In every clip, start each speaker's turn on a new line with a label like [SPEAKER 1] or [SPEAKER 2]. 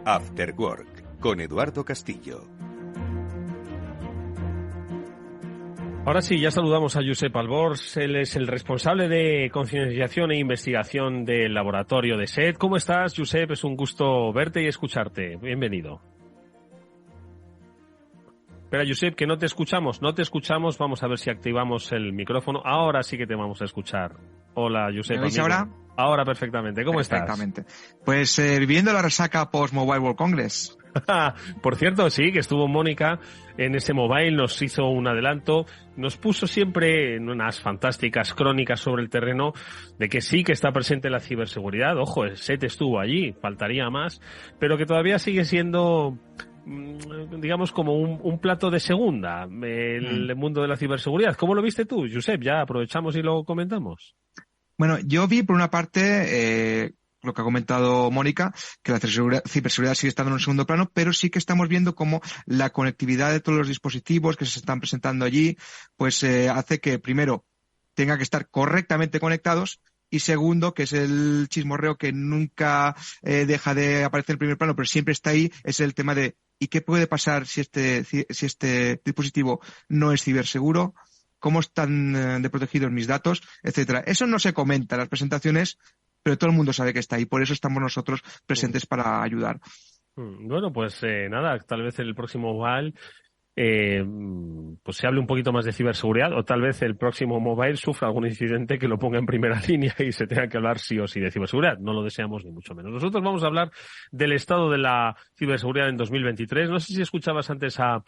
[SPEAKER 1] After Work, con Eduardo Castillo.
[SPEAKER 2] Ahora sí, ya saludamos a Josep Albors. Él es el responsable de concienciación e investigación del laboratorio de SET. ¿Cómo estás, Josep? Es un gusto verte y escucharte. Bienvenido. Espera, Josep, que no te escuchamos. Vamos a ver si activamos el micrófono. Ahora sí que te vamos a escuchar. Hola, Josep.
[SPEAKER 3] ¿Me oís
[SPEAKER 2] amigo.
[SPEAKER 3] ahora?
[SPEAKER 2] Ahora perfectamente. ¿Cómo
[SPEAKER 3] Perfectamente.
[SPEAKER 2] estás?
[SPEAKER 3] Pues viviendo la resaca post-Mobile World Congress.
[SPEAKER 2] Por cierto, sí, que estuvo Mónica en ese mobile, nos hizo un adelanto, nos puso siempre en unas fantásticas crónicas sobre el terreno de que sí que está presente la ciberseguridad. Ojo, el SET estuvo allí, faltaría más, pero que todavía sigue siendo, digamos, como un plato de segunda, el mundo de la ciberseguridad. ¿Cómo lo viste tú, Josep? Ya aprovechamos y lo comentamos.
[SPEAKER 3] Bueno, yo vi por una parte lo que ha comentado Mónica, que la ciberseguridad sigue estando en un segundo plano, pero sí que estamos viendo cómo la conectividad de todos los dispositivos que se están presentando allí, pues hace que, primero, tenga que estar correctamente conectados, y segundo, que es el chismorreo que nunca deja de aparecer en primer plano, pero siempre está ahí, es el tema de ¿y qué puede pasar si este dispositivo no es ciberseguro? ¿Cómo están de protegidos mis datos? Etcétera. Eso no se comenta en las presentaciones, pero todo el mundo sabe que está ahí. Por eso estamos nosotros presentes para ayudar.
[SPEAKER 2] Bueno, pues nada, tal vez en el próximo mobile pues se hable un poquito más de ciberseguridad, o tal vez el próximo mobile sufra algún incidente que lo ponga en primera línea y se tenga que hablar sí o sí de ciberseguridad. No lo deseamos ni mucho menos. Nosotros vamos a hablar del estado de la ciberseguridad en 2023. No sé si escuchabas antes a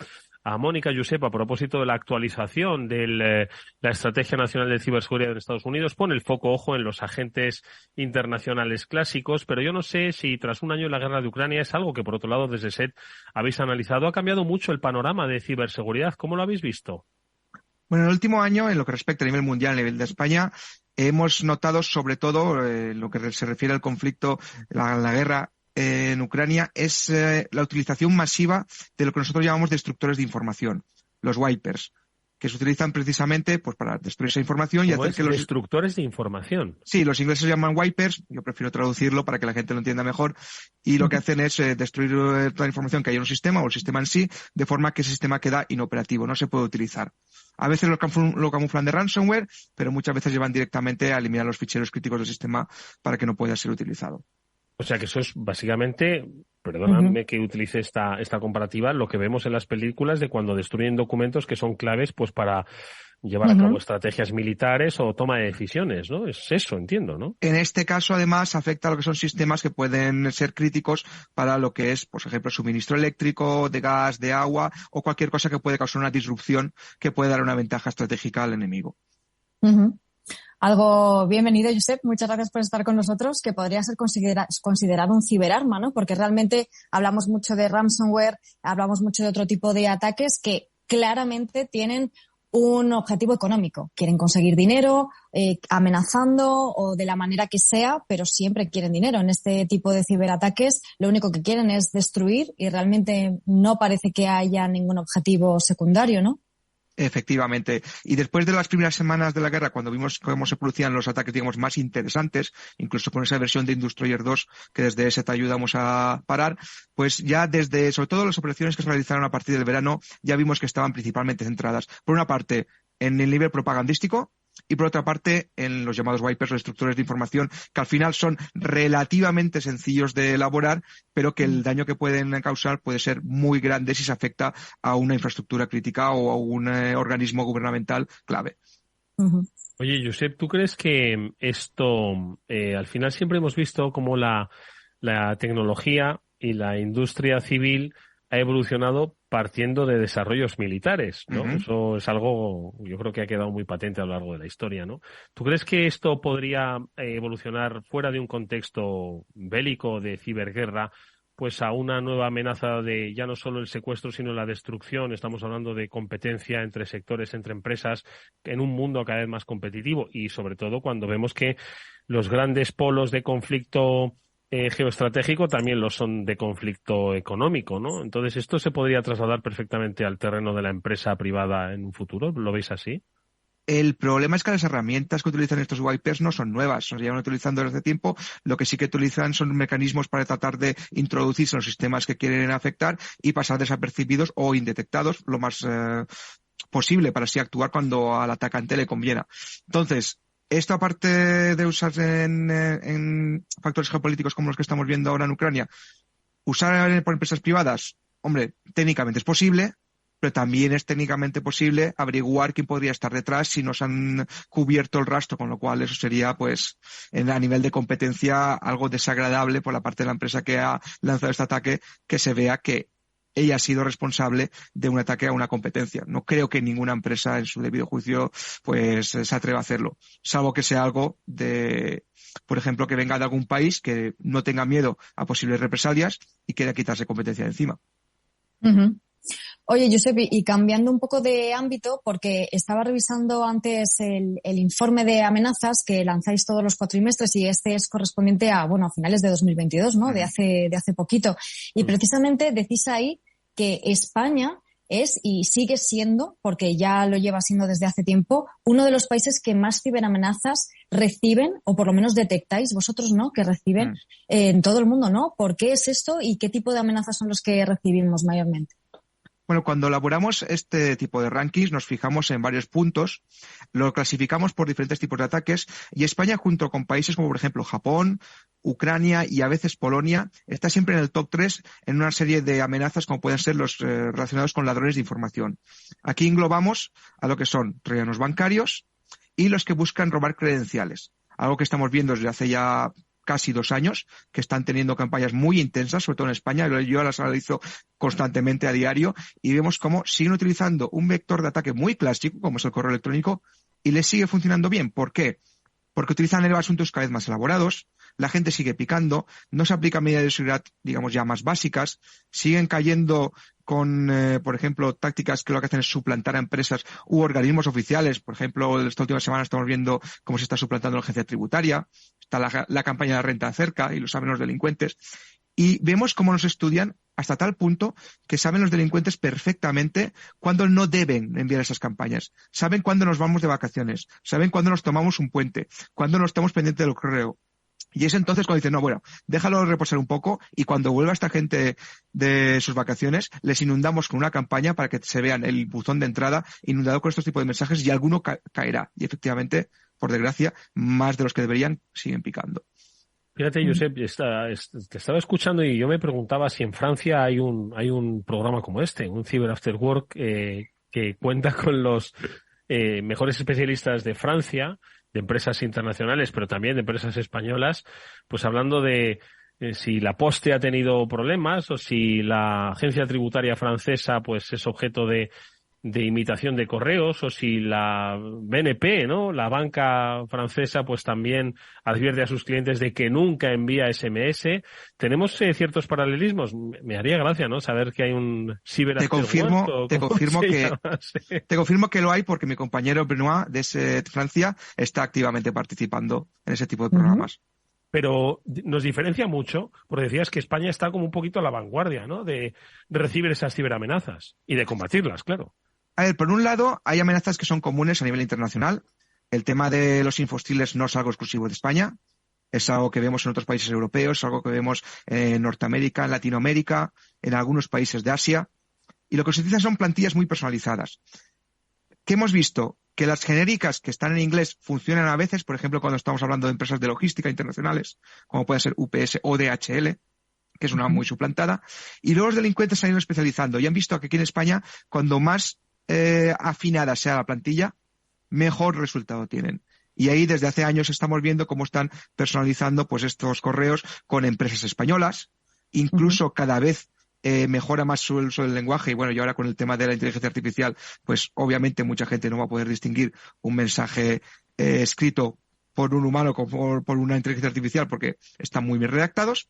[SPEAKER 2] Mónica, Josep, a propósito de la actualización de la Estrategia Nacional de Ciberseguridad en Estados Unidos. Pone el foco, ojo, en los agentes internacionales clásicos, pero yo no sé si tras un año en la guerra de Ucrania es algo que, por otro lado, desde SET habéis analizado. Ha cambiado mucho el panorama de ciberseguridad. ¿Cómo lo habéis visto?
[SPEAKER 3] Bueno, en el último año, en lo que respecta a nivel mundial, a nivel de España, hemos notado, sobre todo, lo que se refiere al conflicto, la guerra en Ucrania, es la utilización masiva de lo que nosotros llamamos destructores de información, los wipers, que se utilizan precisamente pues para destruir esa información y hacer que los
[SPEAKER 2] destructores de información.
[SPEAKER 3] Sí, los ingleses llaman wipers, yo prefiero traducirlo para que la gente lo entienda mejor, y lo que hacen es destruir toda la información que hay en un sistema o el sistema en sí, de forma que ese sistema queda inoperativo, no se puede utilizar. A veces lo camuflan de ransomware, pero muchas veces llevan directamente a eliminar los ficheros críticos del sistema para que no pueda ser utilizado.
[SPEAKER 2] O sea que eso es básicamente, perdóname que utilice esta comparativa, lo que vemos en las películas de cuando destruyen documentos que son claves pues para llevar a cabo estrategias militares o toma de decisiones, ¿no? Es eso, entiendo, ¿no?
[SPEAKER 3] En este caso, además, afecta a lo que son sistemas que pueden ser críticos para lo que es, por ejemplo, suministro eléctrico, de gas, de agua o cualquier cosa que puede causar una disrupción que puede dar una ventaja estratégica al enemigo.
[SPEAKER 4] Algo bienvenido, Josep. Muchas gracias por estar con nosotros, que podría ser considerado un ciberarma, ¿no? Porque realmente hablamos mucho de ransomware, hablamos mucho de otro tipo de ataques que claramente tienen un objetivo económico. Quieren conseguir dinero, amenazando o de la manera que sea, pero siempre quieren dinero. En este tipo de ciberataques lo único que quieren es destruir y realmente no parece que haya ningún objetivo secundario, ¿no?
[SPEAKER 3] Efectivamente. Y después de las primeras semanas de la guerra, cuando vimos cómo se producían los ataques, digamos, más interesantes, incluso con esa versión de Industroyer 2 que desde ese te ayudamos a parar, pues ya desde, sobre todo las operaciones que se realizaron a partir del verano, ya vimos que estaban principalmente centradas, por una parte, en el nivel propagandístico, y por otra parte en los llamados wipers o destructores de información, que al final son relativamente sencillos de elaborar, pero que el daño que pueden causar puede ser muy grande si se afecta a una infraestructura crítica o a un organismo gubernamental clave.
[SPEAKER 2] Oye, Josep, ¿tú crees que esto, al final siempre hemos visto como la tecnología y la industria civil ha evolucionado partiendo de desarrollos militares, ¿no? Eso es algo, yo creo que ha quedado muy patente a lo largo de la historia, ¿no? ¿Tú crees que esto podría evolucionar fuera de un contexto bélico de ciberguerra, pues a una nueva amenaza de ya no solo el secuestro, sino la destrucción? Estamos hablando de competencia entre sectores, entre empresas, en un mundo cada vez más competitivo y sobre todo cuando vemos que los grandes polos de conflicto geoestratégico también lo son de conflicto económico, ¿no? Entonces, ¿esto se podría trasladar perfectamente al terreno de la empresa privada en un futuro? ¿Lo veis así?
[SPEAKER 3] El problema es que las herramientas que utilizan estos wipers no son nuevas, se llevan utilizando desde hace tiempo. Lo que sí que utilizan son mecanismos para tratar de introducirse en los sistemas que quieren afectar y pasar desapercibidos o indetectados lo más posible para así actuar cuando al atacante le conviene. Entonces, esto aparte de usarse en factores geopolíticos como los que estamos viendo ahora en Ucrania, usar por empresas privadas, hombre, técnicamente es posible, pero también es técnicamente posible averiguar quién podría estar detrás si nos han cubierto el rastro, con lo cual eso sería, pues, a nivel de competencia algo desagradable por la parte de la empresa que ha lanzado este ataque, que se vea que ella ha sido responsable de un ataque a una competencia. No creo que ninguna empresa en su debido juicio pues se atreva a hacerlo, salvo que sea algo de, por ejemplo, que venga de algún país que no tenga miedo a posibles represalias y quiera quitarse competencia de encima.
[SPEAKER 4] Uh-huh. Oye, Josep, y cambiando un poco de ámbito, porque estaba revisando antes el informe de amenazas que lanzáis todos los cuatrimestres y este es correspondiente a finales de 2022, ¿no? De hace poquito. Y precisamente decís ahí que España es y sigue siendo, porque ya lo lleva siendo desde hace tiempo, uno de los países que más ciberamenazas reciben, o por lo menos detectáis vosotros, ¿no?, que reciben en todo el mundo, ¿no? ¿Por qué es esto y qué tipo de amenazas son los que recibimos mayormente?
[SPEAKER 3] Bueno, cuando elaboramos este tipo de rankings nos fijamos en varios puntos, lo clasificamos por diferentes tipos de ataques y España, junto con países como por ejemplo Japón, Ucrania y a veces Polonia, está siempre en el top 3 en una serie de amenazas como pueden ser los relacionados con ladrones de información. Aquí englobamos a lo que son troyanos bancarios y los que buscan robar credenciales, algo que estamos viendo desde hace ya casi 2 años, que están teniendo campañas muy intensas, sobre todo en España. Yo las analizo constantemente a diario y vemos cómo siguen utilizando un vector de ataque muy clásico, como es el correo electrónico, y les sigue funcionando bien. ¿Por qué? Porque utilizan asuntos cada vez más elaborados, la gente sigue picando, no se aplican medidas de seguridad, digamos, ya más básicas, siguen cayendo con, por ejemplo, tácticas que lo que hacen es suplantar a empresas u organismos oficiales. Por ejemplo, esta última semana estamos viendo cómo se está suplantando la agencia tributaria, está la campaña de la renta cerca y lo saben los delincuentes. Y vemos cómo nos estudian hasta tal punto que saben los delincuentes perfectamente cuándo no deben enviar esas campañas. Saben cuándo nos vamos de vacaciones, saben cuándo nos tomamos un puente, cuándo no estamos pendientes del correo. Y es entonces cuando dicen, no, bueno, déjalo reposar un poco y cuando vuelva esta gente de sus vacaciones, les inundamos con una campaña para que se vean el buzón de entrada inundado con estos tipos de mensajes y alguno caerá. Y efectivamente, por desgracia, más de los que deberían siguen picando.
[SPEAKER 2] Fíjate, Josep, te estaba escuchando y yo me preguntaba si en Francia hay un programa como este, un Cyber After Work, que cuenta con los mejores especialistas de Francia, de empresas internacionales, pero también de empresas españolas, pues hablando de si la Poste ha tenido problemas o si la agencia tributaria francesa pues es objeto de imitación de correos, o si la BNP, ¿no?, la banca francesa, pues también advierte a sus clientes de que nunca envía SMS. Tenemos ciertos paralelismos. Me haría gracia, ¿no?, saber que hay un ciber.
[SPEAKER 3] Te confirmo que lo hay porque mi compañero Benoit de Francia está activamente participando en ese tipo de programas.
[SPEAKER 2] Pero nos diferencia mucho, porque decías que España está como un poquito a la vanguardia, ¿no?, de recibir esas ciberamenazas y de combatirlas, claro.
[SPEAKER 3] A ver, por un lado, hay amenazas que son comunes a nivel internacional. El tema de los infostiles no es algo exclusivo de España. Es algo que vemos en otros países europeos, es algo que vemos en Norteamérica, en Latinoamérica, en algunos países de Asia. Y lo que se utiliza son plantillas muy personalizadas. ¿Qué hemos visto? Que las genéricas que están en inglés funcionan a veces, por ejemplo, cuando estamos hablando de empresas de logística internacionales, como pueden ser UPS o DHL, que es una muy suplantada. Y luego los delincuentes se han ido especializando y han visto que aquí en España, cuando más afinada sea la plantilla, mejor resultado tienen. Y ahí desde hace años estamos viendo cómo están personalizando pues estos correos con empresas españolas. Incluso cada vez mejora más su uso del lenguaje. Y bueno, y ahora con el tema de la inteligencia artificial, pues obviamente mucha gente no va a poder distinguir un mensaje escrito por un humano como por una inteligencia artificial porque están muy bien redactados.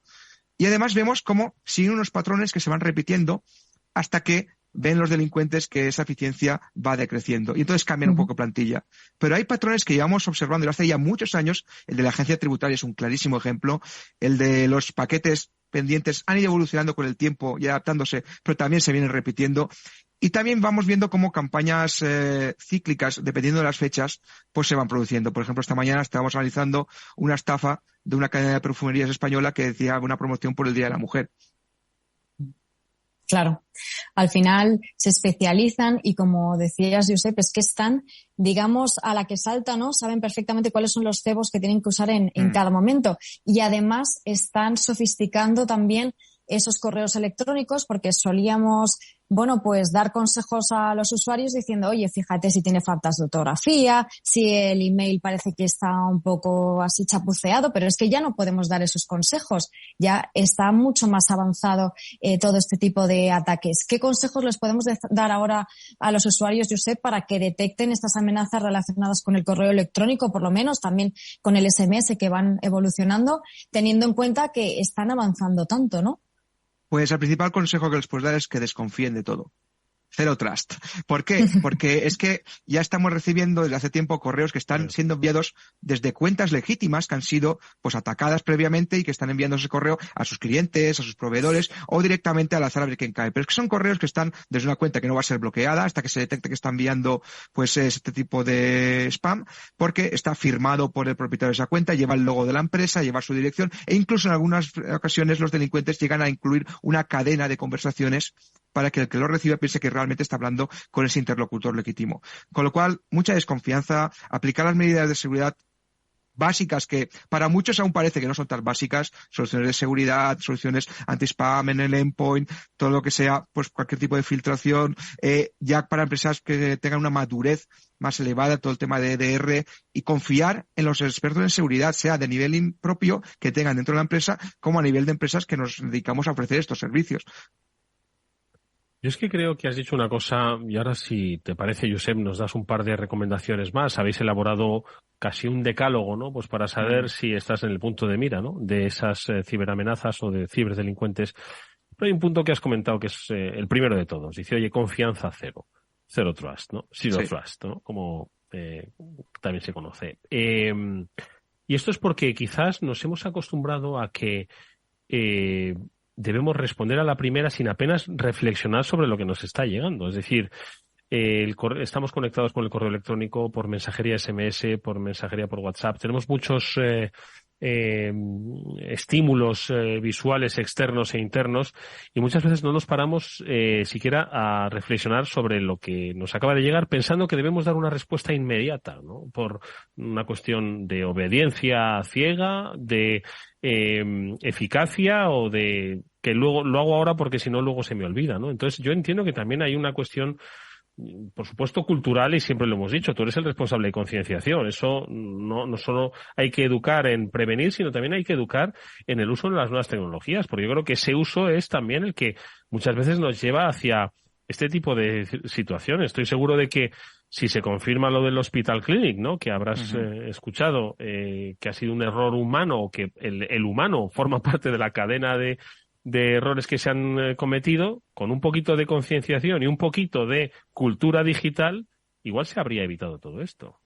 [SPEAKER 3] Y además vemos cómo siguen unos patrones que se van repitiendo hasta que ven los delincuentes que esa eficiencia va decreciendo y entonces cambian un poco plantilla. Pero hay patrones que llevamos observando desde hace ya muchos años. El de la agencia tributaria es un clarísimo ejemplo. El de los paquetes pendientes han ido evolucionando con el tiempo y adaptándose, pero también se vienen repitiendo. Y también vamos viendo cómo campañas cíclicas, dependiendo de las fechas, pues se van produciendo. Por ejemplo, esta mañana estábamos analizando una estafa de una cadena de perfumerías española que decía una promoción por el Día de la Mujer.
[SPEAKER 4] Claro, al final se especializan y, como decías, Josep, es que están, digamos, a la que salta, ¿no? Saben perfectamente cuáles son los cebos que tienen que usar en cada momento. Y además están sofisticando también esos correos electrónicos, porque solíamos, bueno, pues dar consejos a los usuarios diciendo, oye, fíjate si tiene faltas de ortografía, si el email parece que está un poco así chapuceado, pero es que ya no podemos dar esos consejos. Ya está mucho más avanzado todo este tipo de ataques. ¿Qué consejos les podemos dar ahora a los usuarios, Josep, para que detecten estas amenazas relacionadas con el correo electrónico, por lo menos también con el SMS, que van evolucionando, teniendo en cuenta que están avanzando tanto, ¿no?
[SPEAKER 3] Pues el principal consejo que les puedo dar es que desconfíen de todo. Zero trust. ¿Por qué? Porque es que ya estamos recibiendo desde hace tiempo correos que están siendo enviados desde cuentas legítimas que han sido pues atacadas previamente y que están enviando ese correo a sus clientes, a sus proveedores o directamente al azar a ver quién cae. Pero es que son correos que están desde una cuenta que no va a ser bloqueada hasta que se detecte que está enviando pues este tipo de spam, porque está firmado por el propietario de esa cuenta, lleva el logo de la empresa, lleva su dirección e incluso en algunas ocasiones los delincuentes llegan a incluir una cadena de conversaciones para que el que lo reciba piense que realmente está hablando con ese interlocutor legítimo. Con lo cual, mucha desconfianza, aplicar las medidas de seguridad básicas que para muchos aún parece que no son tan básicas, soluciones de seguridad, soluciones anti-spam en el endpoint, todo lo que sea, pues cualquier tipo de filtración, ya para empresas que tengan una madurez más elevada, todo el tema de EDR, y confiar en los expertos en seguridad, sea de nivel propio que tengan dentro de la empresa, como a nivel de empresas que nos dedicamos a ofrecer estos servicios.
[SPEAKER 2] Yo es que creo que has dicho una cosa, y ahora si te parece, Josep, nos das un par de recomendaciones más. Habéis elaborado casi un decálogo, ¿no? Pues para saber si estás en el punto de mira, ¿no? De esas ciberamenazas o de ciberdelincuentes. Pero hay un punto que has comentado que es el primero de todos. Dice, oye, confianza cero. Zero trust, ¿no? Zero trust, ¿no? Como también se conoce. Y esto es porque quizás nos hemos acostumbrado a que debemos responder a la primera sin apenas reflexionar sobre lo que nos está llegando. Es decir, estamos conectados con el correo electrónico por mensajería SMS, por mensajería por WhatsApp. Tenemos muchos estímulos visuales externos e internos y muchas veces no nos paramos siquiera a reflexionar sobre lo que nos acaba de llegar pensando que debemos dar una respuesta inmediata, ¿no? Por una cuestión de obediencia ciega, de eficacia o de que luego lo hago ahora porque si no luego se me olvida, ¿no? Entonces yo entiendo que también hay una cuestión, por supuesto, cultural, y siempre lo hemos dicho, tú eres el responsable de concienciación. Eso no solo hay que educar en prevenir, sino también hay que educar en el uso de las nuevas tecnologías, porque yo creo que ese uso es también el que muchas veces nos lleva hacia este tipo de situaciones. Estoy seguro de que si se confirma lo del Hospital Clinic, ¿no? Que habrás escuchado que ha sido un error humano o que el humano forma parte de la cadena de errores que se han cometido, con un poquito de concienciación y un poquito de cultura digital, igual se habría evitado todo esto.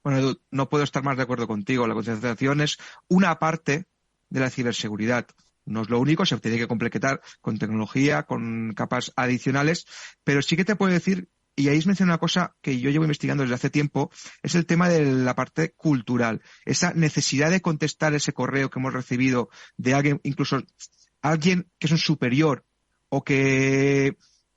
[SPEAKER 3] Bueno, Edu, no puedo estar más de acuerdo contigo. La concienciación es una parte de la ciberseguridad. No es lo único, se tiene que completar con tecnología, con capas adicionales, pero sí que te puedo decir, y ahí has mencionado una cosa que yo llevo investigando desde hace tiempo, es el tema de la parte cultural. Esa necesidad de contestar ese correo que hemos recibido de alguien, incluso alguien que es un superior o que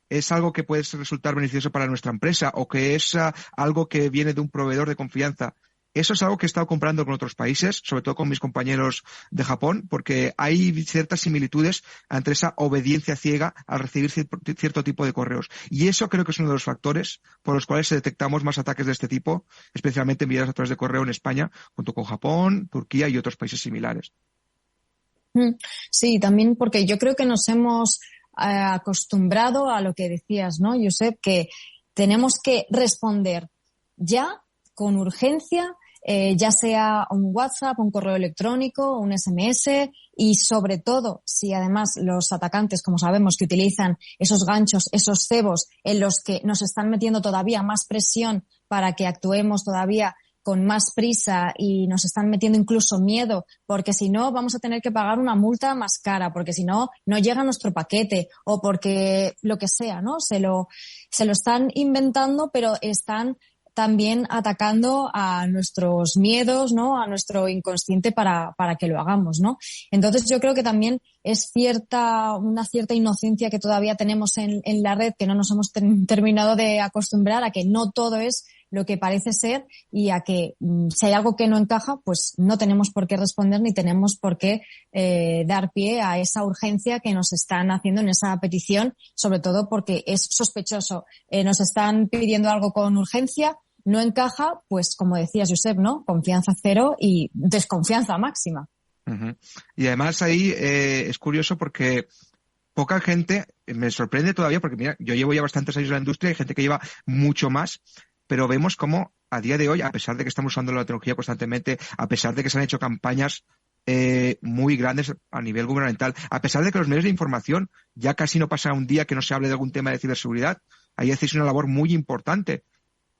[SPEAKER 3] es algo que puede resultar beneficioso para nuestra empresa o que es algo que viene de un proveedor de confianza. Eso es algo que he estado comprando con otros países, sobre todo con mis compañeros de Japón, porque hay ciertas similitudes entre esa obediencia ciega al recibir cierto tipo de correos. Y eso creo que es uno de los factores por los cuales detectamos más ataques de este tipo, especialmente enviados a través de correo en España, junto con Japón, Turquía y otros países similares.
[SPEAKER 4] Sí, también porque yo creo que nos hemos acostumbrado a lo que decías, ¿no, Josep? Que tenemos que responder ya, con urgencia, ya sea un WhatsApp, un correo electrónico, un SMS, y sobre todo, si además los atacantes, como sabemos, que utilizan esos ganchos, esos cebos en los que nos están metiendo todavía más presión para que actuemos todavía con más prisa y nos están metiendo incluso miedo, porque si no vamos a tener que pagar una multa más cara, porque si no, no llega nuestro paquete, o porque lo que sea, ¿no? Se lo están inventando, pero están también atacando a nuestros miedos, ¿no? A nuestro inconsciente para que lo hagamos, ¿no? Entonces yo creo que también es una cierta inocencia que todavía tenemos en la red, que no nos hemos terminado de acostumbrar a que no todo es lo que parece ser, y a que si hay algo que no encaja, pues no tenemos por qué responder ni tenemos por qué dar pie a esa urgencia que nos están haciendo en esa petición, sobre todo porque es sospechoso. Nos están pidiendo algo con urgencia, no encaja, pues como decías, Josep, ¿no? Confianza cero y desconfianza máxima.
[SPEAKER 3] Uh-huh. Y además ahí es curioso porque poca gente, me sorprende todavía, porque mira, yo llevo ya bastantes años en la industria, hay gente que lleva mucho más, pero vemos cómo a día de hoy, a pesar de que estamos usando la tecnología constantemente, a pesar de que se han hecho campañas muy grandes a nivel gubernamental, a pesar de que los medios de información ya casi no pasa un día que no se hable de algún tema de ciberseguridad, ahí hacéis una labor muy importante.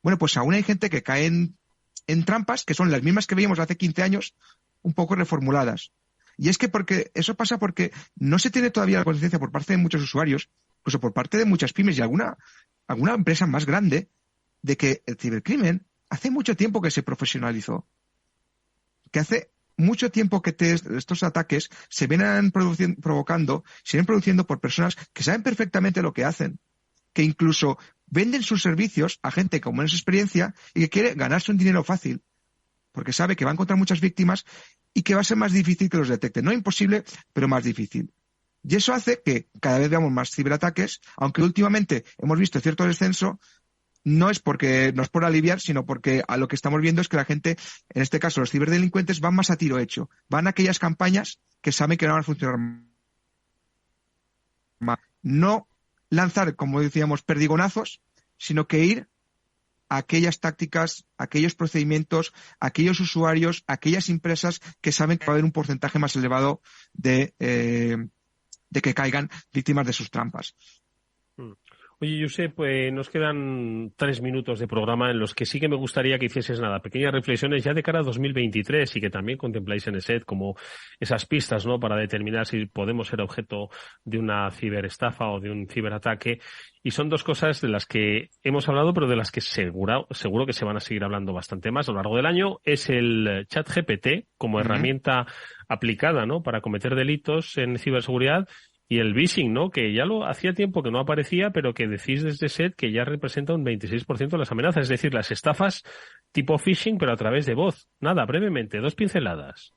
[SPEAKER 3] Bueno, pues aún hay gente que cae en trampas que son las mismas que veíamos hace 15 años, un poco reformuladas. Y es que eso pasa porque no se tiene todavía la conciencia por parte de muchos usuarios, incluso por parte de muchas pymes y alguna empresa más grande, de que el cibercrimen hace mucho tiempo que se profesionalizó. Que hace mucho tiempo que estos ataques se vienen produciendo por personas que saben perfectamente lo que hacen, que incluso venden sus servicios a gente con menos experiencia y que quiere ganarse un dinero fácil, porque sabe que va a encontrar muchas víctimas y que va a ser más difícil que los detecten. No imposible, pero más difícil. Y eso hace que cada vez veamos más ciberataques, aunque últimamente hemos visto cierto descenso. No es por aliviar, sino porque a lo que estamos viendo es que la gente, en este caso los ciberdelincuentes, van más a tiro hecho. Van a aquellas campañas que saben que no van a funcionar más. No lanzar, como decíamos, perdigonazos, sino que ir a aquellas tácticas, a aquellos procedimientos, a aquellos usuarios, a aquellas empresas que saben que va a haber un porcentaje más elevado de que caigan víctimas de sus trampas.
[SPEAKER 2] Oye, Josep, nos quedan 3 minutos de programa en los que sí que me gustaría que hicieses pequeñas reflexiones ya de cara a 2023 y que también contempláis en ESET como esas pistas, ¿no? Para determinar si podemos ser objeto de una ciberestafa o de un ciberataque. Y son 2 cosas de las que hemos hablado, pero de las que seguro que se van a seguir hablando bastante más a lo largo del año. Es el ChatGPT como herramienta aplicada, ¿no? Para cometer delitos en ciberseguridad. Y el phishing, ¿no? Que ya hacía tiempo que no aparecía, pero que decís desde SET que ya representa un 26% de las amenazas. Es decir, las estafas tipo phishing, pero a través de voz. Nada, brevemente, 2 pinceladas.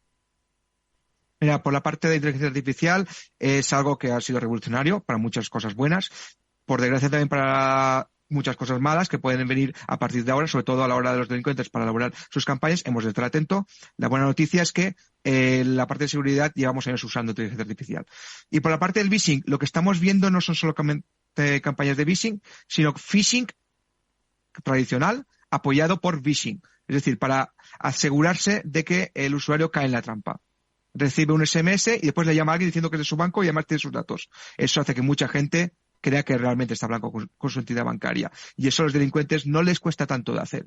[SPEAKER 3] Mira, por la parte de inteligencia artificial es algo que ha sido revolucionario para muchas cosas buenas. Por desgracia también para muchas cosas malas que pueden venir a partir de ahora, sobre todo a la hora de los delincuentes para elaborar sus campañas. Hemos de estar atentos. La buena noticia es que la parte de seguridad llevamos años usando inteligencia artificial. Y por la parte del phishing, lo que estamos viendo no son solo campañas de phishing, sino phishing tradicional apoyado por phishing. Es decir, para asegurarse de que el usuario cae en la trampa. Recibe un SMS y después le llama a alguien diciendo que es de su banco y además tiene sus datos. Eso hace que mucha gente crea que realmente está hablando con su entidad bancaria. Y eso a los delincuentes no les cuesta tanto de hacer.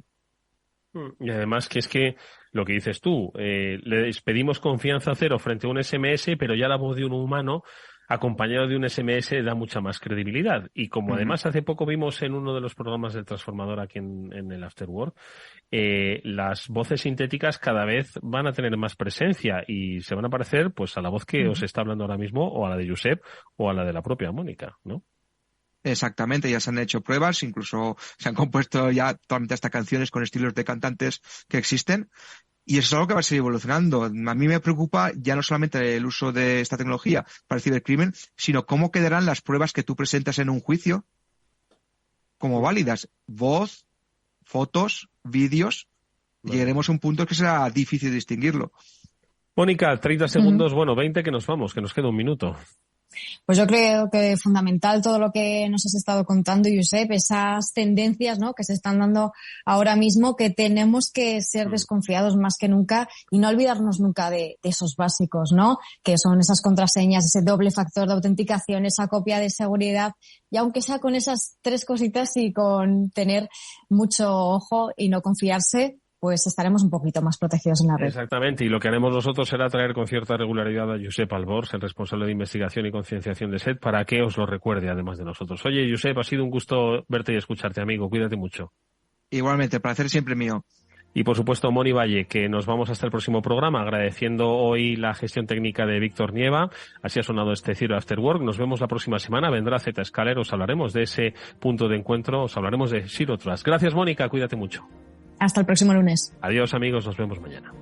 [SPEAKER 2] Y además que es que lo que dices tú, les pedimos confianza cero frente a un SMS, pero ya la voz de un humano acompañado de un SMS da mucha más credibilidad. Y como además hace poco vimos en uno de los programas del Transformador aquí en el Afterwork, las voces sintéticas cada vez van a tener más presencia y se van a parecer pues a la voz que os está hablando ahora mismo, o a la de Josep, o a la de la propia Mónica, ¿no?
[SPEAKER 3] Exactamente, ya se han hecho pruebas, incluso se han compuesto ya totalmente hasta canciones con estilos de cantantes que existen, y eso es algo que va a seguir evolucionando. A mí me preocupa ya no solamente el uso de esta tecnología para el cibercrimen, sino cómo quedarán las pruebas que tú presentas en un juicio como válidas. Voz, fotos, vídeos, llegaremos a un punto que será difícil distinguirlo.
[SPEAKER 2] Mónica, 30 segundos, 20 que nos vamos, que nos queda un minuto.
[SPEAKER 4] Pues yo creo que fundamental todo lo que nos has estado contando, Josep, esas tendencias, ¿no?, que se están dando ahora mismo, que tenemos que ser desconfiados más que nunca y no olvidarnos nunca de esos básicos, ¿no?, que son esas contraseñas, ese doble factor de autenticación, esa copia de seguridad, y aunque sea con esas 3 cositas y con tener mucho ojo y no confiarse, pues estaremos un poquito más protegidos en la red.
[SPEAKER 2] Exactamente, y lo que haremos nosotros será traer con cierta regularidad a Josep Albors, el responsable de investigación y concienciación de SET, para que os lo recuerde además de nosotros. Oye, Josep, ha sido un gusto verte y escucharte, amigo. Cuídate mucho.
[SPEAKER 3] Igualmente, el placer siempre mío.
[SPEAKER 2] Y por supuesto, Moni Valle, que nos vamos hasta el próximo programa, agradeciendo hoy la gestión técnica de Víctor Nieva. Así ha sonado este Zero After Work. Nos vemos la próxima semana. Vendrá Zscaler, os hablaremos de ese punto de encuentro, os hablaremos de Zero Trust. Gracias, Mónica, cuídate mucho.
[SPEAKER 4] Hasta el próximo lunes.
[SPEAKER 2] Adiós, amigos, nos vemos mañana.